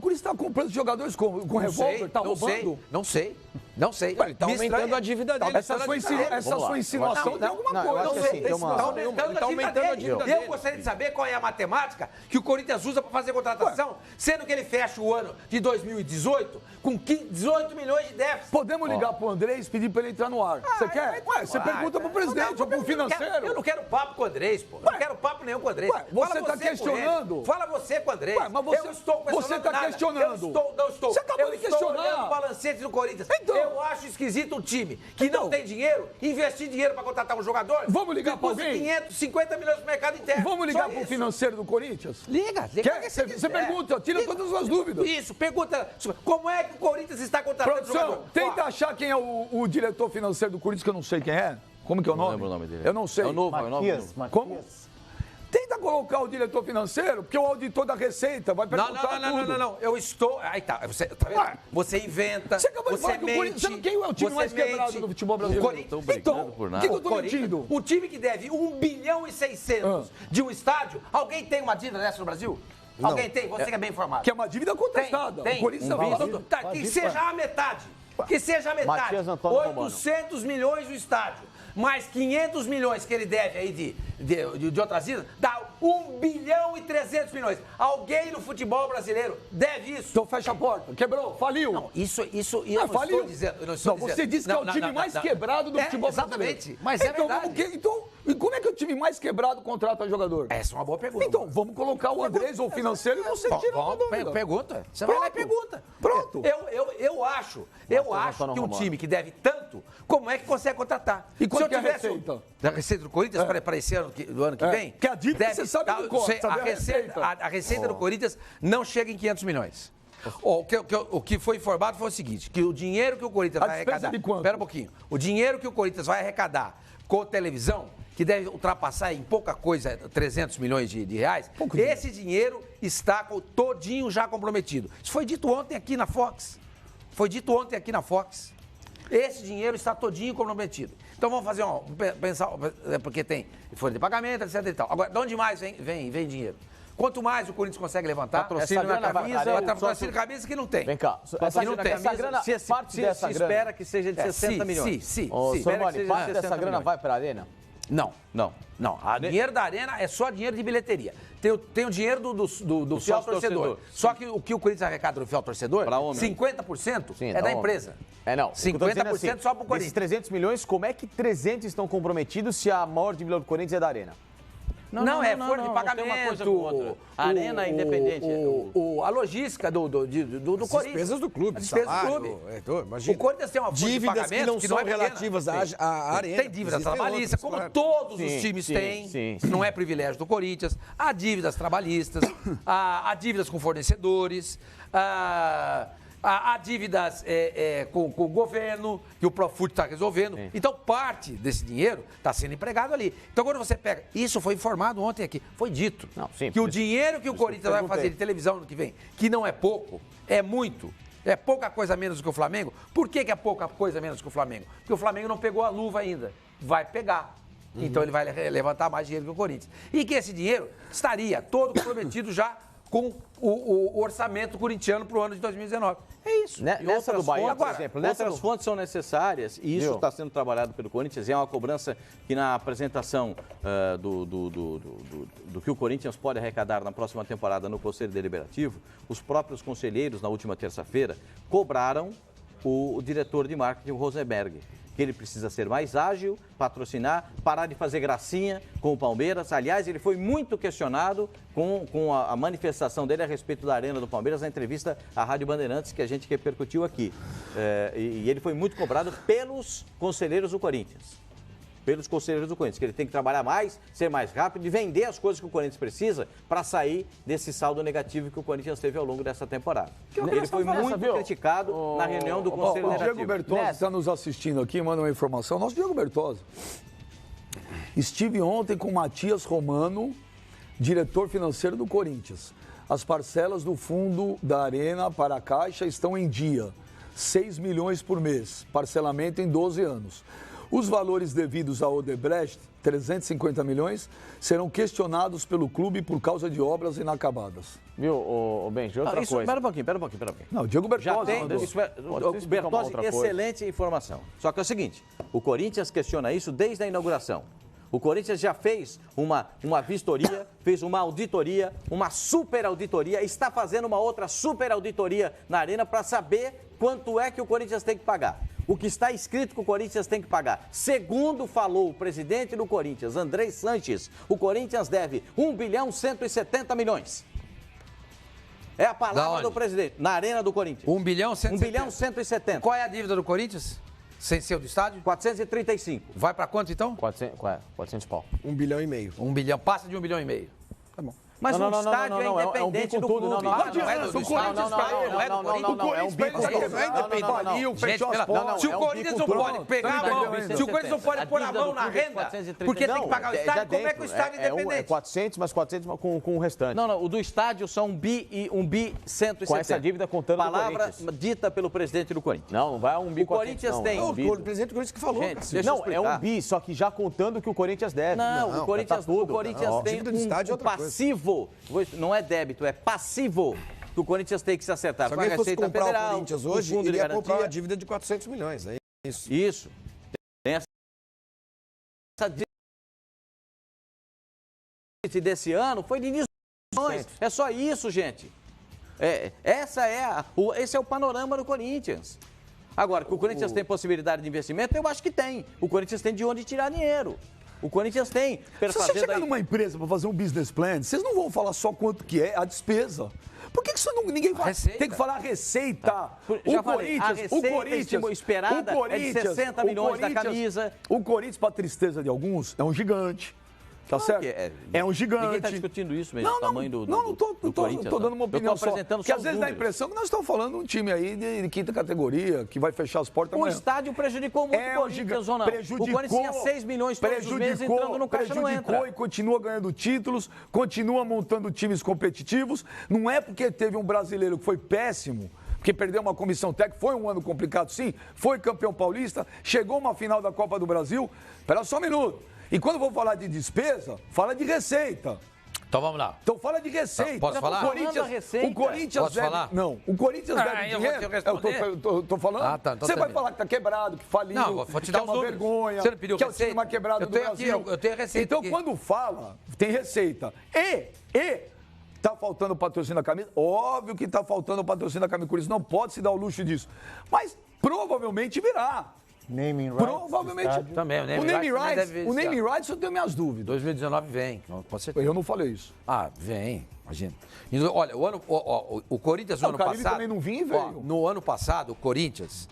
Corinthians tá comprando jogadores com revólver, tá roubando? Não sei. Ele tá Me aumentando estranha. a dívida dele. Essa sua insinuação tem alguma Não, eu coisa. acho que assim, tem uma- Tá aumentando, Ele tá aumentando a dívida Eu dele. gostaria de saber qual é a matemática que o Corinthians usa para fazer contratação, sendo que ele fecha o ano de 2018 com 18 milhões de déficit. Podemos ligar pro Andrés e pedir pra ele entrar no ar. Você quer? Ué, você pergunta pro presidente ou pro financeiro. Eu não quero papo com o Andrés, pô. Eu não quero papo nenhum com o Andrés. Ué, você Fala tá com ele. questionando? Fala você com o Andrés. Ué, mas você- eu estou questionando você tá nada. questionando. Não estou. Você acabou eu de estou questionar. olhando o balancete do Corinthians. Então. Eu acho esquisito um time que Então. não tem dinheiro, investir dinheiro para contratar um jogador. Vamos ligar que pra custa alguém? 550 milhões pro mercado interno. Vamos ligar Só pro isso. financeiro do Corinthians? Liga. Quer? quem Você quiser. pergunta, tira Liga. todas as dúvidas. Isso, pergunta como é que o Corinthians está contratando Produção, jogador. tenta Ó, achar quem é o diretor financeiro do Corinthians, que eu não sei quem é. Como que é o Não nome? lembro o nome dele. Eu não sei. É o novo, é o novo. Matias, Como? Matias. Tenta colocar o diretor financeiro, porque o auditor da Receita vai perguntar tudo. Não. Eu estou... Aí tá, tá vendo? Você inventa, Você acabou de falar que o Corinthians... Sabe quem é o time mais quebrado do futebol brasileiro? Estão brigando por nada. O que eu tô mentindo? O time que deve 1 bilhão e 600 de um estádio, alguém tem uma dívida dessa no Brasil? Alguém tem? Você que é bem informado. Que é uma dívida contestada. Tem. O Corinthians está falando... Tá, que seja a metade. Que seja a metade. Matias Antônio Romano. 800 milhões no estádio. Mais 500 milhões que ele deve aí de outras dívidas, dá 1 bilhão e 300 milhões. Alguém no futebol brasileiro deve isso. Então fecha a porta. Quebrou, faliu. Não, isso eu não faliu. estou dizendo. Eu não Não, você disse que é o time mais quebrado do futebol brasileiro. Exatamente, mas é verdade. Então, e como é que o time mais quebrado contrata jogador? Essa é uma boa pergunta. Então, vamos colocar o Andrés, ou financeiro, e você tira uma dúvida. Pergunta. Você vai lá e pergunta. Pronto. Eu acho que um time que deve tanto, como é que consegue contratar? E quanto Se eu que é a tivesse receita? Da Receita do Corinthians para esse ano, do ano que vem? Que a dívida você sabe do corte, sabe a receita do Corinthians não chega em 500 milhões. O que foi informado foi o seguinte, que o dinheiro que o Corinthians vai arrecadar... de quanto? Espera um pouquinho. O dinheiro que o Corinthians vai arrecadar com televisão, que deve ultrapassar em pouca coisa 300 milhões de reais, esse dinheiro está todinho já comprometido. Isso foi dito ontem aqui na Fox. Esse dinheiro está todinho comprometido. Então vamos fazer pensar, porque tem folha de pagamento, etc e tal. Agora, de onde mais vem dinheiro? Quanto mais o Corinthians consegue levantar, Patrocínio na camisa, patrocínio na camisa que não tem. Vem cá, essa grana, parte dessa grana espera que seja de 60 milhões. Sim. Sormani, parte dessa grana vai para a Arena? Não. O dinheiro da Arena é só dinheiro de bilheteria. Tem o dinheiro do fiel torcedor. Só que o que o Corinthians arrecada do fiel torcedor, 50% é da empresa. 50% só para o Corinthians. Esses 300 milhões, como é que 300 estão comprometidos se a maior dívida do Corinthians é da Arena? Não, é folha de pagamento. Tem uma coisa com outra. A Arena é independente. A logística do Corinthians. As despesas do clube, salário, imagina. O Corinthians tem uma folha de pagamento que não são é relativas à Arena. Tem dívidas trabalhistas, como todos os times têm. Não é privilégio do Corinthians. Há dívidas trabalhistas, há dívidas com fornecedores, há dívidas com o governo, que o Profut está resolvendo. Então, parte desse dinheiro está sendo empregado ali. Então, quando você pega... Isso foi informado ontem aqui. Foi dito que o dinheiro que o Corinthians vai fazer de televisão no que vem, que não é pouco, é muito. É pouca coisa menos do que o Flamengo. Por que é pouca coisa menos que o Flamengo? Porque o Flamengo não pegou a luva ainda. Vai pegar. Então, ele vai levantar mais dinheiro que o Corinthians. E que esse dinheiro estaria todo comprometido já com o orçamento corintiano para o ano de 2019. É isso. Nessa do Bahia, por exemplo... Outras fontes são necessárias e isso está sendo trabalhado pelo Corinthians. É uma cobrança que na apresentação do que o Corinthians pode arrecadar na próxima temporada no Conselho Deliberativo, os próprios conselheiros, na última terça-feira, cobraram o diretor de marketing, o Rosenberg, que ele precisa ser mais ágil, patrocinar, parar de fazer gracinha com o Palmeiras. Aliás, ele foi muito questionado com a manifestação dele a respeito da Arena do Palmeiras na entrevista à Rádio Bandeirantes, que a gente repercutiu aqui. E ele foi muito cobrado pelos conselheiros do Corinthians. Que ele tem que trabalhar mais, ser mais rápido e vender as coisas que o Corinthians precisa para sair desse saldo negativo que o Corinthians teve ao longo dessa temporada. Ele foi muito criticado na reunião do Conselho Deliberativo. O Diego Bertozzi está nos assistindo aqui, manda uma informação. Nosso Diego Bertozzi. Estive ontem com Matias Romano, diretor financeiro do Corinthians. As parcelas do fundo da Arena para a Caixa estão em dia. 6 milhões por mês, parcelamento em 12 anos. Os valores devidos à Odebrecht, 350 milhões, serão questionados pelo clube por causa de obras inacabadas. Viu, Benji, outra coisa. Espera um pouquinho. Não, o Diego Bertozzi. Bertozzi, excelente informação. Só que é o seguinte, o Corinthians questiona isso desde a inauguração. O Corinthians já fez uma vistoria, fez uma auditoria, uma super auditoria, está fazendo uma outra super auditoria na Arena para saber quanto é que o Corinthians tem que pagar. O que está escrito que o Corinthians tem que pagar. Segundo falou o presidente do Corinthians, Andrés Sanches, o Corinthians deve 1 bilhão 170 milhões. É a palavra do presidente, na Arena do Corinthians. 1 bilhão 170. 1 bilhão 170. Qual é a dívida do Corinthians? Sem ser o do estádio? 435. Vai para quanto então? 400 pau. 1 bilhão e meio. 1 bilhão, passa de 1 bilhão e meio. Tá bom. Mas o estádio é independente do clube. Não adianta, o Corinthians é um bico Se o Corinthians não pode pegar a mão, se o Corinthians não pode pôr a mão na renda, porque tem que pagar o estádio, como é que o estádio é independente? 400, mais 400 com o restante. Não, o do estádio são 1 bi 170. Com essa dívida contando Palavra dita pelo presidente do Corinthians. Não vai a 1 bi. O Corinthians tem. O presidente do Corinthians que falou. Gente, Não, é 1 bi, só que já contando o que o Corinthians deve. Não, o Corinthians tem um passivo. Não é débito, é passivo. Que o Corinthians tem que se acertar. Se com a alguém fosse Receita comprar Federal, o Corinthians o hoje, fundo de ele ia comprar garantia. a dívida de 400 milhões. É isso. Isso. Tem essa desse ano foi de 18 milhões. É só isso, gente. Esse é o panorama do Corinthians. Agora, que o Corinthians tem possibilidade de investimento, eu acho que tem. O Corinthians tem de onde tirar dinheiro. O Corinthians tem. Se você chegar numa empresa para fazer um business plan, vocês não vão falar só quanto que é a despesa. Por que isso ninguém fala? Tem que falar a receita. Já falei, a receita esperada é de 60 milhões da camisa. O Corinthians, para tristeza de alguns, é um gigante. Tá certo? É um gigante. Ninguém está discutindo isso mesmo, o tamanho do Corinthians. Tô dando uma opinião só. Porque às vezes dá a números. impressão que nós estamos falando de um time aí de quinta categoria, que vai fechar as portas amanhã. O estádio prejudicou muito o Corinthians, ou não? O Corinthians tinha 6 milhões todos os meses entrando no caixa, não entra. Prejudicou e continua ganhando títulos, continua montando times competitivos. Não é porque teve um brasileiro que foi péssimo, porque perdeu uma comissão técnica, foi um ano complicado sim, foi campeão paulista, chegou uma final da Copa do Brasil. Espera só um minuto. E quando eu vou falar de despesa, fala de receita. Então vamos lá. Então fala de receita. Posso falar? O Corinthians Posso falar? Não, o Corinthians deve dinheiro. Eu tô falando. Ah, tá, então você vai também. falar que tá quebrado, que faliu, Não, vou te dar que é uma números. vergonha, Você não pediu que é o time receita? mais quebrado do Brasil. Eu tenho receita Então aqui. quando fala, tem receita. Tá faltando patrocínio da camisa? Óbvio que tá faltando patrocínio da camisa. O Corinthians não pode se dar o luxo disso. Mas provavelmente virá. Naming rights. Provavelmente. Também, O naming rights eu tenho minhas dúvidas. 2019 vem, com certeza. Eu não falei isso. Ah, vem, imagina. Olha, o Corinthians no ano o Carille passado... também não vinha e veio. No ano passado, o Corinthians,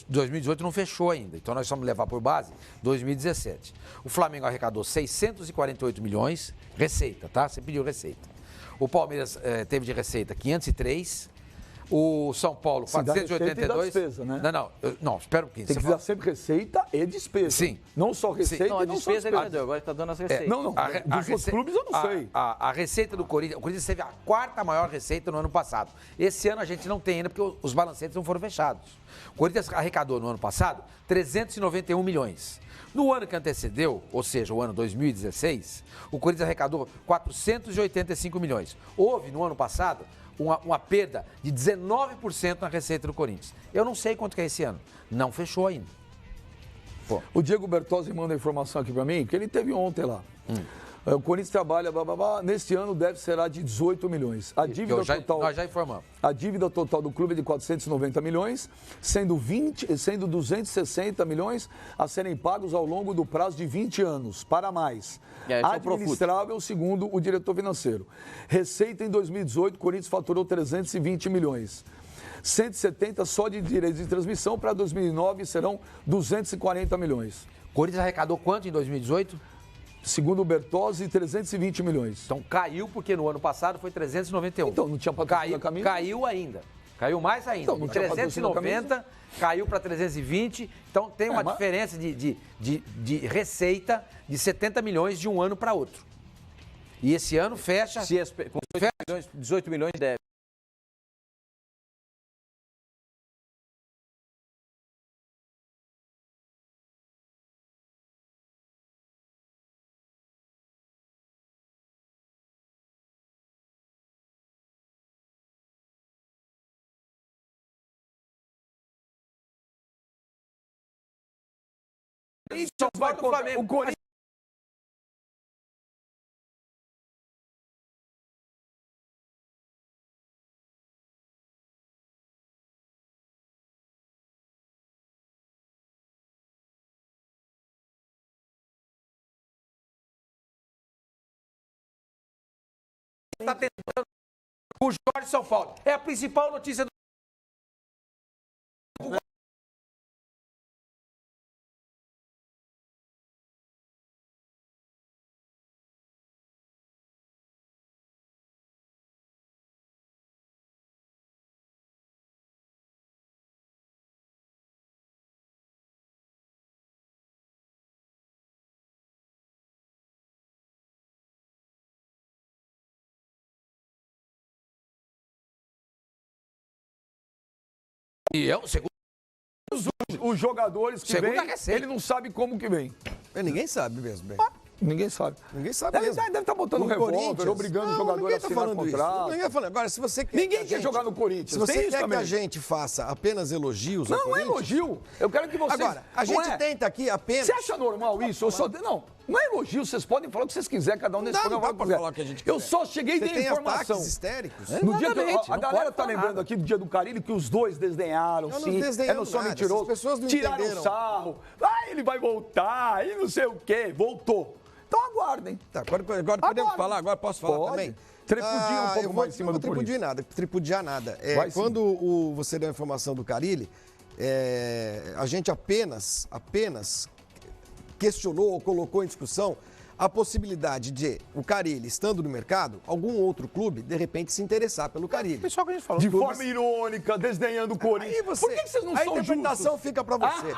2018 não fechou ainda, então nós vamos levar por base 2017. O Flamengo arrecadou 648 milhões, receita, tá? Você pediu receita. O Palmeiras teve de receita 503. O São Paulo, 482. Despesa, né? Não, espera um pouquinho. Tem que dar sempre receita e despesa. Sim. Não só receita Não, a e não despesa só ele despesa. já deu, agora está dando as receitas. Dos outros clubes eu não sei. A receita do Corinthians, o Corinthians teve a quarta maior receita no ano passado. Esse ano a gente não tem ainda porque os balancetes não foram fechados. O Corinthians arrecadou no ano passado 391 milhões. No ano que antecedeu, ou seja, o ano 2016, o Corinthians arrecadou 485 milhões. Houve, no ano passado, uma perda de 19% na receita do Corinthians. Eu não sei quanto que é esse ano. Não fechou ainda. Pô. O Diego Bertozzi manda informação aqui para mim, que ele teve ontem lá. O Corinthians trabalha, neste ano deve será de 18 milhões. A dívida total, nós já informamos. A dívida total do clube é de 490 milhões, sendo 260 milhões a serem pagos ao longo do prazo de 20 anos, para mais. Administrável, segundo o diretor financeiro. Receita em 2018, o Corinthians faturou 320 milhões. 170 só de direitos de transmissão, para 2009 serão 240 milhões. O Corinthians arrecadou quanto em 2018? Segundo o Bertozzi, 320 milhões. Então caiu porque no ano passado foi 391. Então não tinha patrocínio da camisa? Caiu ainda. Caiu mais ainda. Então, não tinha 390 caiu para 320. Então tem uma diferença de receita de 70 milhões de um ano para outro. E esse ano fecha... Com 18 milhões deve. O Corinthians está tentando o Jorge São Paulo. É a principal notícia do E eu, segundo os jogadores que Segundo a vêm, Receita. ele não sabe como que vem. Ninguém sabe mesmo, bem. Ninguém sabe. Ninguém sabe Deve mesmo. estar botando O revólver, Corinthians- obrigando o Não, jogador ninguém a tá assinar falando isso. contrato. Ninguém falando. Agora, se você quer Ninguém que a quer gente- jogar no Corinthians. Se você Tem isso quer que também. a gente faça apenas elogios ao Não é Corinthians... elogio. Eu quero que vocês... Agora, a Não gente é. tenta aqui apenas... Você acha normal isso? Eu só... Não é elogio. Vocês podem falar o que vocês quiserem, cada um nesse Não programa. dá pra quiser. falar o que a gente Eu quiser. só cheguei e Você dei tem informação. ataques histéricos? No dia que Exatamente, a não galera pode tá falar lembrando nada. aqui do dia do Carilli que os dois desdenharam, Eu não sim. desdenhamos Eu não sou nada, mentiroso. essas pessoas não Tiraram entenderam. sarro. Ah, ele vai voltar e não sei o quê. Voltou. Então aguardem. Tá, agora podemos falar? Agora posso falar Pode. também? Tripudia um pouco eu mais em cima não do vou tripudiar nada. Vai sim. Quando você deu a informação do Carille, a gente apenas questionou ou colocou em discussão a possibilidade de o Carille, estando no mercado, algum outro clube, de repente, se interessar pelo Carille. Pessoal que a gente falou. De forma irônica, desdenhando o Corinthians. Aí você, Por que vocês não a são interpretação justos? fica pra você.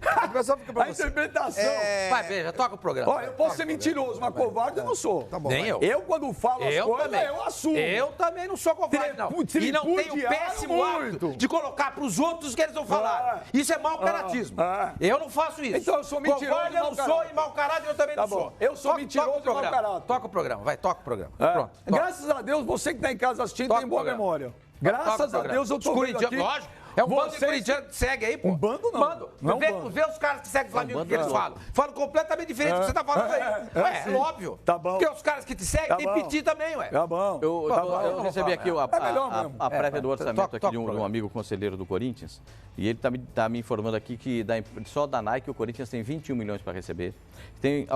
A interpretação fica pra A você. interpretação. Vai, veja, toca o programa. Ó, eu posso ser mentiroso, mas covarde eu não sou. Tá bom, Nem vai. eu. Eu, quando falo as Eu coisas, também. eu assumo. Eu também não sou covarde, não. E não tenho o Tripudiaram péssimo hábito muito. de colocar pros outros o que eles vão falar. Isso é mau caratismo. É. Eu não faço isso. Então eu sou mentiroso Covarde e eu mau não sou caráter. e mau caráter eu também Tá não bom. sou. Eu sou mentiroso o e mau programa. caráter. Toca o programa, vai, toca o programa. É. Pronto. toca. Graças a Deus, você que tá em casa assistindo Toca tem o boa programa. memória. Toca Graças o a programa. Deus eu tô Os vendo corintianos, aqui. lógico. É um bando de Vocês- corintianos que segue aí, pô. Um bando não. Bando. Não é um vê, bando. vê os caras que seguem o Flamengo, o que eles bando falam. Falam completamente diferente do que você tá falando aí. Ué, sim. óbvio. Tá bom. Porque os caras que te seguem Tá tem bom. piti também, ué. Tá bom. Eu recebi aqui É melhor mesmo. a prévia do vai. orçamento Toca aqui de o um programa. amigo conselheiro do Corinthians e ele tá me informando aqui que só da Nike o Corinthians tem 21 milhões para receber. Tem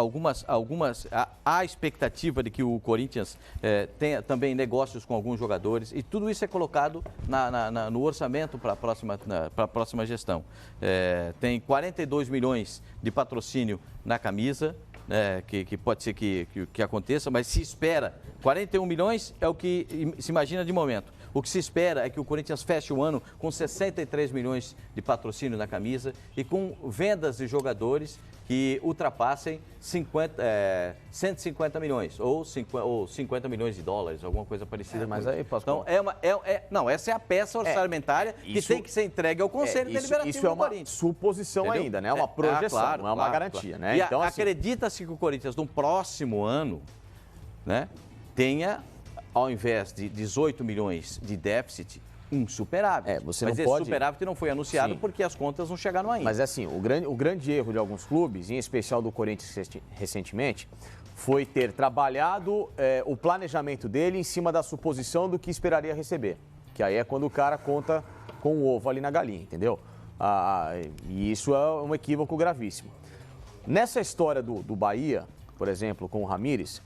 há expectativa de que o Corinthians tenha também negócios com alguns jogadores e tudo isso é colocado no orçamento para a próxima gestão. Tem 42 milhões de patrocínio na camisa, que pode ser que aconteça, mas se espera, 41 milhões é o que se imagina de momento. O que se espera é que o Corinthians feche o ano com 63 milhões de patrocínio na camisa e com vendas de jogadores que ultrapassem 150 milhões ou 50 milhões de dólares, alguma coisa parecida. mas com aí, isso. Pascoal. Então, essa é a peça orçamentária que isso- tem que ser entregue ao Conselho Deliberativo Isso é do uma Corinthians. suposição Entendeu? ainda, né? É uma projeção, claro, não é uma claro, garantia, claro. né? E Então, assim, acredita-se que o Corinthians, no próximo ano, né, tenha, ao invés de 18 milhões de déficit, um superávit. você Mas não esse pode- superávit não foi anunciado Sim. porque as contas não chegaram ainda. Mas assim, o grande erro de alguns clubes, em especial do Corinthians recentemente, foi ter trabalhado o planejamento dele em cima da suposição do que esperaria receber. Que aí é quando o cara conta com o ovo ali na galinha, entendeu? E isso é um equívoco gravíssimo. Nessa história do Bahia, por exemplo, com o Ramires,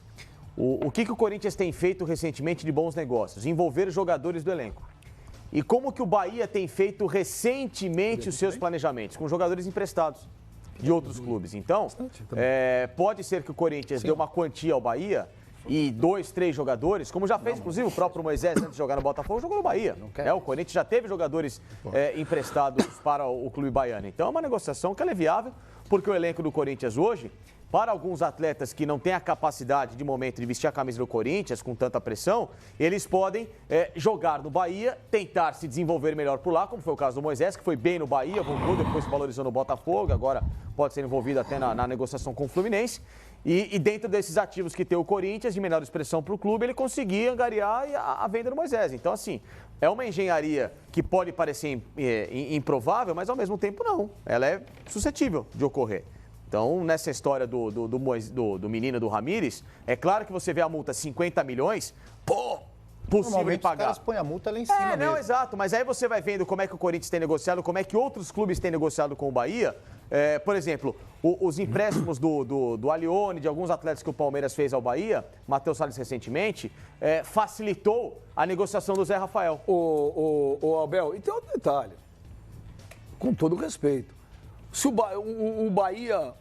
o que o Corinthians tem feito recentemente de bons negócios? Envolver jogadores do elenco. E como que o Bahia tem feito recentemente os seus planejamentos? Com jogadores emprestados de outros clubes. Então, pode ser que o Corinthians dê uma quantia ao Bahia e 2, 3 jogadores, como já fez, inclusive, o próprio Moisés, antes de jogar no Botafogo, jogou no Bahia. O Corinthians já teve jogadores emprestados para o clube baiano. Então, é uma negociação que é viável, porque o elenco do Corinthians hoje, para alguns atletas que não têm a capacidade de momento de vestir a camisa do Corinthians com tanta pressão, eles podem jogar no Bahia, tentar se desenvolver melhor por lá, como foi o caso do Moisés, que foi bem no Bahia, voltou, depois se valorizou no Botafogo, agora pode ser envolvido até na negociação com o Fluminense. E dentro desses ativos que tem o Corinthians, de menor expressão para o clube, ele conseguia angariar a venda do Moisés. Então, assim, é uma engenharia que pode parecer improvável, mas ao mesmo tempo não. Ela é suscetível de ocorrer. Então, nessa história do menino do Ramires, é claro que você vê a multa 50 milhões, possível de Normalmente os pagar. caras põem a multa lá em cima Não, mesmo. exato. Mas aí você vai vendo como é que o Corinthians tem negociado, como é que outros clubes têm negociado com o Bahia. Por exemplo, os empréstimos do Alione, de alguns atletas que o Palmeiras fez ao Bahia, Matheus Salles recentemente, facilitou a negociação do Zé Rafael. Ô, Abel, e tem outro detalhe. Com todo respeito. Se o Bahia,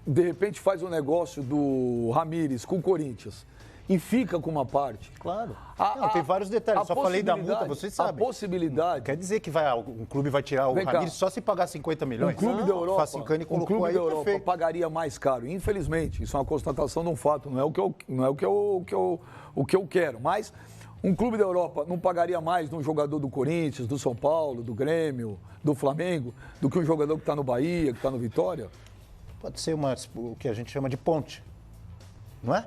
de repente, faz um negócio do Ramires com o Corinthians e fica com uma parte. Claro. Não, tem vários detalhes. a Só falei da multa, possibilidade- vocês sabem. A possibilidade. Quer dizer que um clube vai tirar o Vem cá. Ramires só se pagar 50 Um milhões? clube da Europa, Facincani colocou clube aí, da Europa perfeito. pagaria mais caro. Infelizmente, isso é uma constatação de um fato, não é o que eu quero. Mas Um clube da Europa não pagaria mais de um jogador do Corinthians, do São Paulo, do Grêmio, do Flamengo, do que um jogador que está no Bahia, que está no Vitória? Pode ser o que a gente chama de ponte, não é?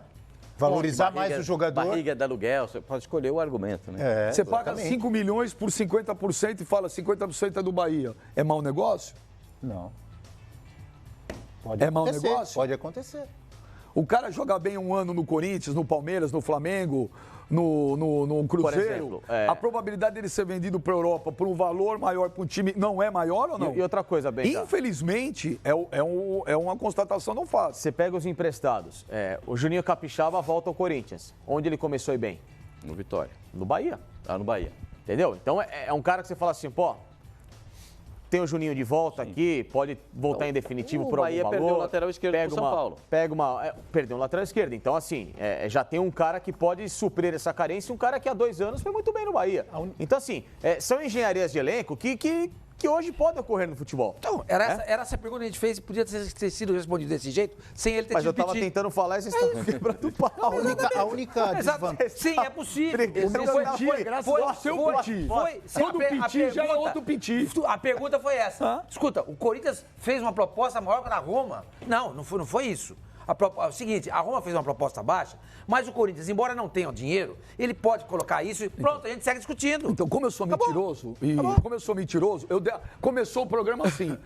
Valorizar mais o jogador. Barriga de aluguel, você pode escolher o argumento, né? Você paga 5 milhões por 50% e fala 50% é do Bahia. É mau negócio? Não. Pode É mau acontecer, negócio? Pode acontecer. O cara joga bem um ano no Corinthians, no Palmeiras, no Flamengo, no Cruzeiro. exemplo, A probabilidade dele ser vendido para a Europa por um valor maior para um time não é maior ou não? E outra coisa, Benja. Infelizmente, é uma constatação não fácil. Você pega os emprestados. O Juninho Capixaba volta ao Corinthians. Onde ele começou a ir bem? No Vitória. No Bahia. Tá no Bahia. Entendeu? Então é um cara que você fala assim, pô, tem o Juninho de volta aqui, pode voltar em definitivo por algum Bahia valor. perdeu o lateral esquerdo pro São Paulo. Perdeu o lateral esquerdo. Então, assim, já tem um cara que pode suprir essa carência, um cara que há 2 anos foi muito bem no Bahia. Então, assim, são engenharias de elenco que hoje podem ocorrer no futebol. Então, era essa a pergunta que a gente fez e podia ter sido respondido desse jeito, sem ele ter Mas eu tido tava pedido. tentando falar e vocês estão quebrando o pau. A única desvantagem. Sim, é possível. Foi seu Piti. Todo Piti já é outro Piti. A pergunta foi essa. Escuta, o Corinthians fez uma proposta maior que a da Roma? Não foi isso. É o seguinte, a Roma fez uma proposta baixa, mas o Corinthians, embora não tenha o dinheiro, ele pode colocar isso e pronto, a gente segue discutindo. Então, como eu sou mentiroso, começou o programa assim.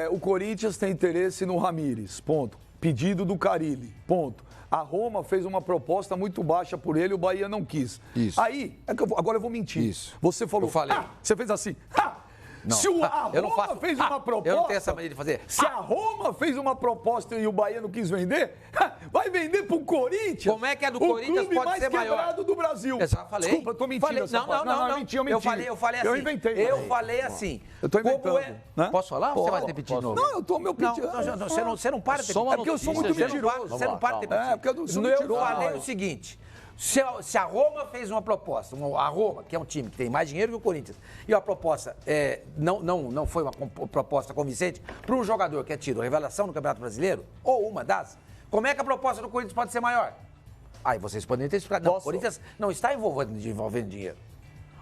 O Corinthians tem interesse no Ramires, ponto. Pedido do Carille, ponto. A Roma fez uma proposta muito baixa por ele, o Bahia não quis. Isso. Aí, agora eu vou mentir. Isso. Você falou, Eu falei. Você fez assim, Não. Se a Eu não Roma faço. fez uma proposta... Eu não tenho essa maneira de fazer. Se a Roma fez uma proposta e o Bahia não quis vender, vai vender pro Corinthians? Como é que a do Corinthians clube pode mais ser maior? quebrado do Brasil. Eu já falei. Desculpa, eu tô mentindo. Falei, essa parte. não. Eu menti. Eu falei assim. Eu inventei. Eu falei assim. Eu tô inventando. Como Né? Posso falar? Ou você vai repetir de novo? Não, eu tô meu pedido. Você não para de Só uma repetir. É porque eu sou muito notícia, gente. mentiroso. Você não para de repetir. É, porque eu sou Eu mentiroso. falei o seguinte. Se a Roma fez uma proposta, a Roma, que é um time que tem mais dinheiro que o Corinthians, e a proposta não foi uma proposta convincente para um jogador que é tido revelação no Campeonato Brasileiro, ou uma das, como é que a proposta do Corinthians pode ser maior? Aí vocês podem ter explicado. Não, o Corinthians não está envolvendo dinheiro.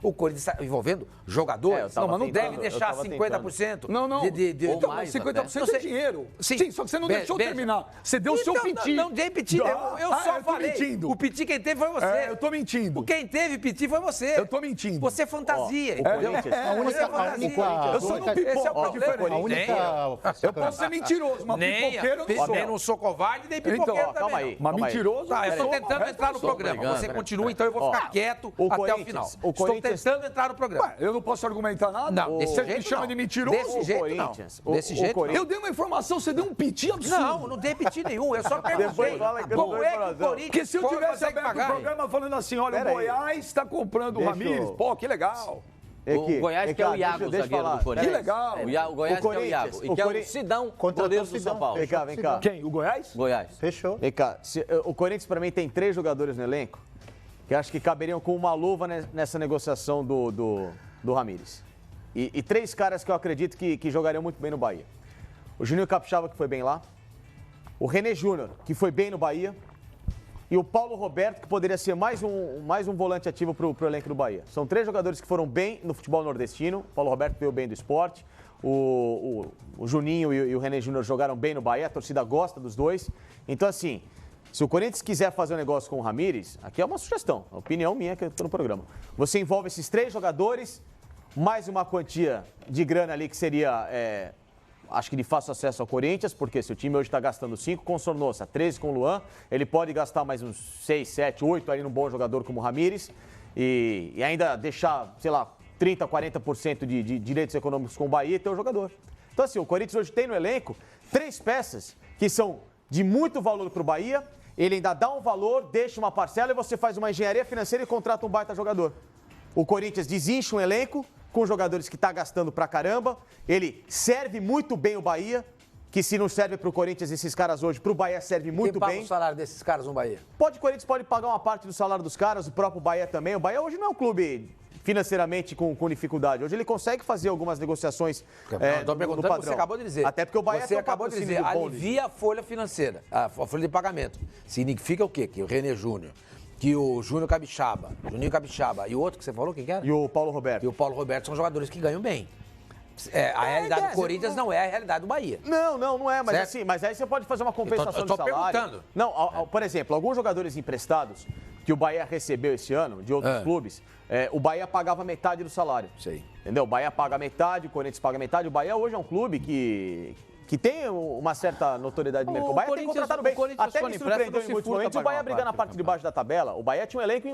O Corinthians está envolvendo jogadores. Não, mas não tentando, deve deixar eu tava 50%. Não. Então, mais 50% é dinheiro. Sim, só que você não deixou terminar. Você deu o seu piti. Não dei piti. Eu só tô falei. mentindo. O piti quem teve foi você. Eu tô mentindo. Quem teve piti foi você. Eu tô mentindo. Você fantasia, o entendeu? Corinthians- Eu sou no pipoca diferente. A única. Eu posso ser mentiroso, mas pipoqueiro eu não sou. Nem não sou covarde, nem pipoqueiro Então, também. calma aí. Mas mentiroso Tá, eu sou. estou tentando entrar no programa. Você continua, então eu vou ficar quieto até o final. Estou tentando entrar no programa. Ué, eu não posso argumentar nada? Não, desse Você jeito me chama não. de mentiroso? Desse jeito não. Corinthians, Desse jeito não. Eu dei uma informação, você deu um piti absurdo. Não dei piti nenhum. Eu só perguntei. fala que eu Como não dou é que o informação. Corinthians Porque se eu tivesse consegue aberto o pagar? programa falando assim, olha, Pera o aí. Goiás está comprando o Deixa Ramires. eu- Pô, que legal. O Goiás que é o Iago, o zagueiro do Corinthians. Que legal. O Goiás que é o Iago. E que é o Sidão, goleiro do São Paulo. Vem cá. Quem? O Goiás? Goiás. Fechou. Vem cá. O Corinthians, pra mim, tem 3 jogadores no elenco que acho que caberiam com uma luva nessa negociação do Ramires. E 3 caras que eu acredito que jogariam muito bem no Bahia. O Juninho Capixaba, que foi bem lá. O René Júnior, que foi bem no Bahia. E o Paulo Roberto, que poderia ser mais um volante ativo pro elenco do Bahia. São 3 jogadores que foram bem no futebol nordestino. O Paulo Roberto veio bem do esporte. O Juninho e o René Júnior jogaram bem no Bahia. A torcida gosta dos dois. Então, assim, se o Corinthians quiser fazer um negócio com o Ramires, aqui é uma sugestão, uma opinião minha que eu estou no programa. Você envolve esses 3 jogadores, mais uma quantia de grana ali que seria, acho que de fácil acesso ao Corinthians, porque se o time hoje está gastando 5 com o Sornosa, 13 com o Luan, ele pode gastar mais uns 6, 7, 8 aí num bom jogador como o Ramires e ainda deixar, sei lá, 30%, 40% de direitos econômicos com o Bahia e ter o jogador. Então, assim, o Corinthians hoje tem no elenco 3 peças que são de muito valor para o Bahia, ele ainda dá um valor, deixa uma parcela e você faz uma engenharia financeira e contrata um baita jogador. O Corinthians desincha um elenco com jogadores que está gastando pra caramba, ele serve muito bem o Bahia, que se não serve pro Corinthians esses caras hoje, pro Bahia serve muito Quem paga bem. o salário desses caras no Bahia? O Corinthians pode pagar uma parte do salário dos caras, o próprio Bahia também. O Bahia hoje não é um clube financeiramente com dificuldade. Hoje ele consegue fazer algumas negociações Estou no perguntando, padrão. você acabou de dizer. Até porque o Bahia Você tem um acabou de patrocínio dizer, do Bond. alivia a folha financeira, a folha de pagamento. Significa o quê? Que o René Júnior, que o Juninho Capixaba e o outro que você falou, quem que era? E o Paulo Roberto. E o Paulo Roberto são jogadores que ganham bem. A realidade do Corinthians não é a realidade do Bahia. Não é, mas Certo? assim, mas aí você pode fazer uma compensação Eu tô de salário. perguntando. Não, por exemplo, alguns jogadores emprestados que o Bahia recebeu esse ano, de outros clubes, o Bahia pagava metade do salário. Sei. Entendeu? O Bahia paga metade, o Corinthians paga metade. O Bahia hoje é um clube que tem uma certa notoriedade de mercado. O Bahia tem contratado bem. Até me surpreendeu em muitos momentos o Bahia brigando na parte de baixo da tabela. O Bahia tinha um elenco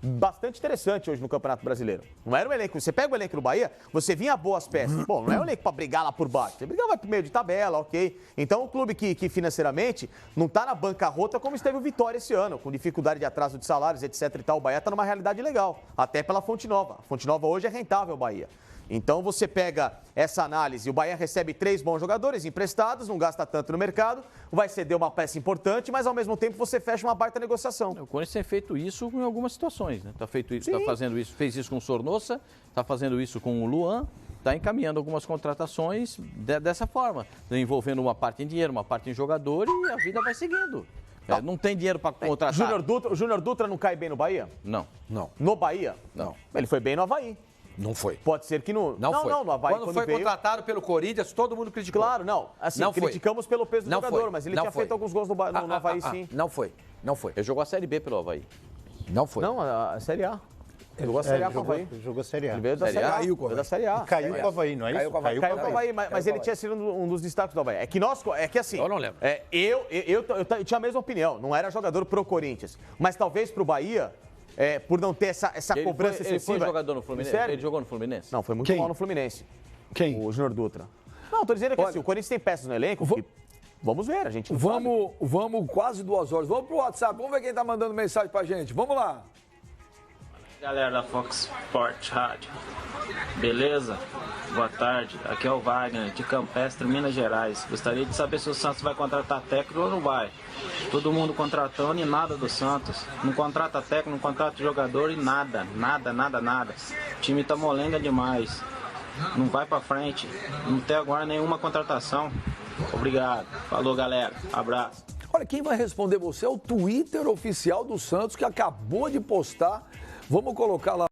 bastante interessante hoje no Campeonato Brasileiro. Não era um elenco. Você pega o elenco do Bahia, você vinha boas peças. Bom, não é um elenco pra brigar lá por baixo. Você brigava pro meio de tabela, ok. Então, um clube que financeiramente não tá na bancarrota como esteve o Vitória esse ano, com dificuldade de atraso de salários, etc e tal. O Bahia tá numa realidade legal, até pela Fonte Nova. A Fonte Nova hoje é rentável, o Bahia. Então você pega essa análise, o Bahia recebe 3 bons jogadores emprestados, não gasta tanto no mercado, vai ceder uma peça importante, mas ao mesmo tempo você fecha uma baita negociação. O Corinthians tem feito isso em algumas situações, né? Tá fazendo isso, fez isso com o Sornosa, está fazendo isso com o Luan, está encaminhando algumas contratações dessa forma, envolvendo uma parte em dinheiro, uma parte em jogador e a vida vai seguindo. Não tem dinheiro para contratar. O Júnior Dutra não cai bem no Bahia? Não. No Bahia? Não. Ele foi bem no Avaí. Não foi. Pode ser que não. Não foi. No Avaí, quando foi veio... contratado pelo Corinthians, todo mundo criticou. Claro, não. Assim, não criticamos pelo peso do jogador, mas ele tinha feito alguns gols no Avaí, sim. Não foi. Ele jogou a Série B pelo Avaí. Não foi. Não, a Série A. Ele jogou a Série A com o Avaí. Jogou a Série A. Ele veio da Série A. Caiu com o Veio da Série A. Caiu com o Avaí, não é isso? Caiu Caiu com o Avaí, mas ele tinha sido um dos destaques do Avaí. É que assim... Eu não lembro. Eu tinha a mesma opinião. Não era jogador pro Corinthians. Mas talvez pro Bahia... por não ter essa cobrança excessiva. Ele foi jogador no Fluminense? Sério? Ele jogou no Fluminense? Não, foi muito mal no Fluminense. Quem? O Júnior Dutra. Não, tô dizendo que assim, o Corinthians tem peças no elenco que... Vamos ver, a gente não Vamos quase 2 horas. Vamos pro WhatsApp, vamos ver quem tá mandando mensagem pra gente. Vamos lá. Galera da Fox Sport Rádio, beleza? Boa tarde, aqui é o Wagner, de Campestre, Minas Gerais. Gostaria de saber se o Santos vai contratar técnico ou não vai. Todo mundo contratando e nada do Santos. Não contrata técnico, não contrata jogador e nada. O time tá molenga demais. Não vai pra frente. Não tem agora nenhuma contratação. Obrigado. Falou, galera. Abraço. Olha, quem vai responder você é o Twitter oficial do Santos, que acabou de postar. Vamos colocar lá.